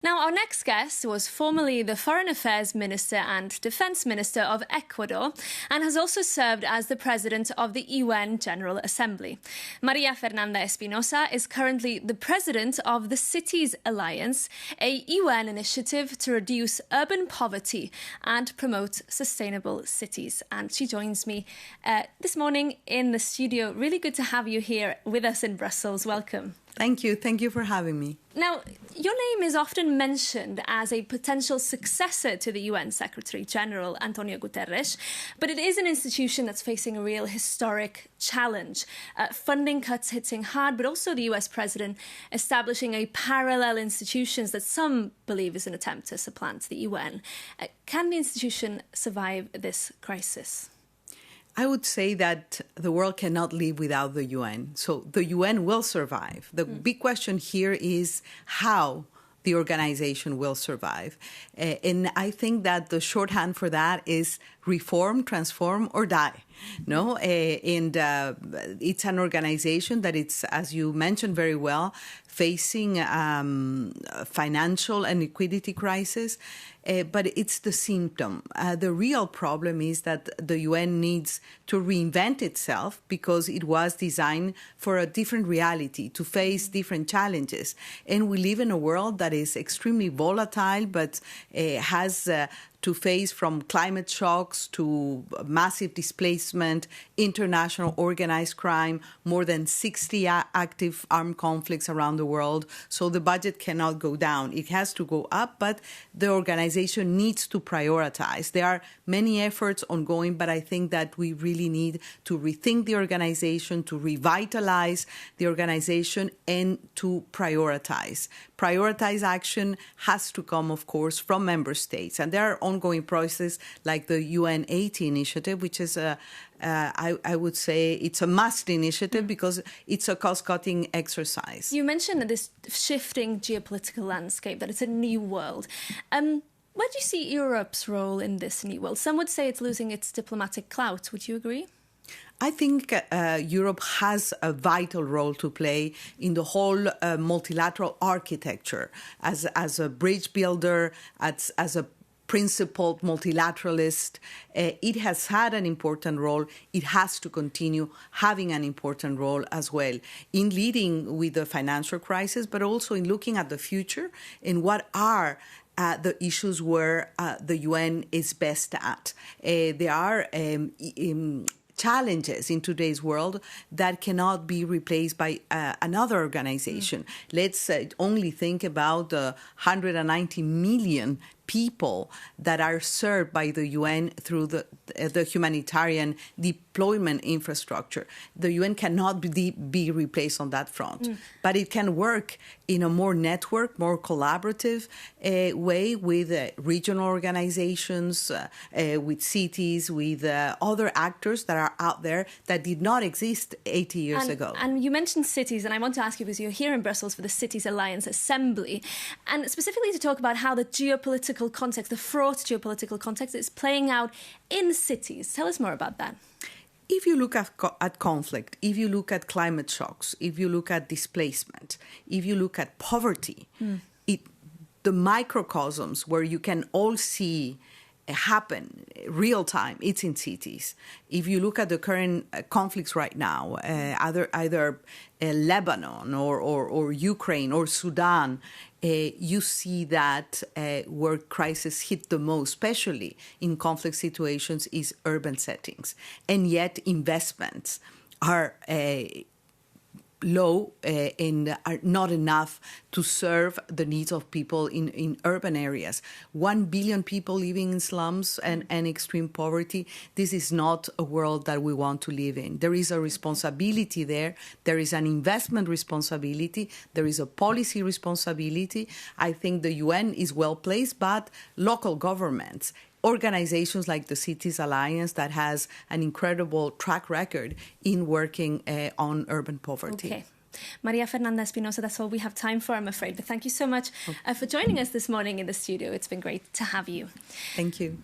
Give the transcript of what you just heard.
Now, our next guest was formerly the Foreign Affairs Minister and Defence Minister of Ecuador and has also served as the President of the UN General Assembly. María Fernanda Espinosa is currently the President of the Cities Alliance, a UN initiative to reduce urban poverty and promote sustainable cities. And she joins me this morning in the studio. Really good to have you here with us in Brussels. Welcome. Thank you. Thank you for having me. Now, your name is often mentioned as a potential successor to the UN Secretary-General António Guterres, but it is an institution that's facing a real historic challenge. Funding cuts hitting hard, but also the US President establishing a parallel institutions that some believe is an attempt to supplant the UN. Can the institution survive this crisis? I would say that the world cannot live without the UN. So the UN will survive. The big question here is how the organization will survive. And I think that the shorthand for that is reform, transform, or die. No, and it's an organization that it's, as you mentioned very well, facing financial and liquidity crisis, but it's the symptom. The real problem is that the UN needs to reinvent itself because it was designed for a different reality, to face different challenges. And we live in a world that is extremely volatile, but has to face from climate shocks to massive displacement, international organized crime, more than 60 active armed conflicts around the world. So the budget cannot go down. It has to go up, but the organization needs to prioritize. There are many efforts ongoing, but I think that we really need to rethink the organization, to revitalize the organization, and to prioritize. Prioritized action has to come, of course, from member states. And there are ongoing processes like the UN 80 initiative, which is I would say it's a must initiative because it's a cost-cutting exercise. You mentioned this shifting geopolitical landscape, that it's a new world. Where do you see Europe's role in this new world? Some would say it's losing its diplomatic clout. Would you agree? I think Europe has a vital role to play in the whole multilateral architecture as a bridge builder, as a principled multilateralist. It has had an important role. It has to continue having an important role as well in leading with the financial crisis, but also in looking at the future and what are the issues where the UN is best at. There are challenges in today's world that cannot be replaced by another organization. Let's only think about the 190 million people that are served by the UN through the humanitarian deployment infrastructure. The UN cannot be replaced on that front, but it can work in a more networked, more collaborative way with regional organizations, with cities, with other actors that are out there that did not exist 80 years ago. And you mentioned cities, and I want to ask you, because you're here in Brussels for the Cities Alliance Assembly, and specifically to talk about how the geopolitical context, the fraught geopolitical context, is playing out in cities. Tell us more about that. If you look at conflict, if you look at climate shocks, if you look at displacement, if you look at poverty, the microcosms where you can all see happen real time, it's in cities. If you look at the current conflicts right now, either Lebanon or Ukraine or Sudan, you see that where crisis hit the most, especially in conflict situations, is urban settings. And yet investments are low and are not enough to serve the needs of people in urban areas. 1 billion people living in slums and extreme poverty. This is not a world that we want to live in. There is a responsibility there. There is an investment responsibility. There is a policy responsibility. I think the UN is well placed, but local governments, organizations like the Cities Alliance that has an incredible track record in working on urban poverty. Okay. María Fernanda Espinosa, that's all we have time for, I'm afraid. But thank you so much for joining us this morning in the studio. It's been great to have you. Thank you.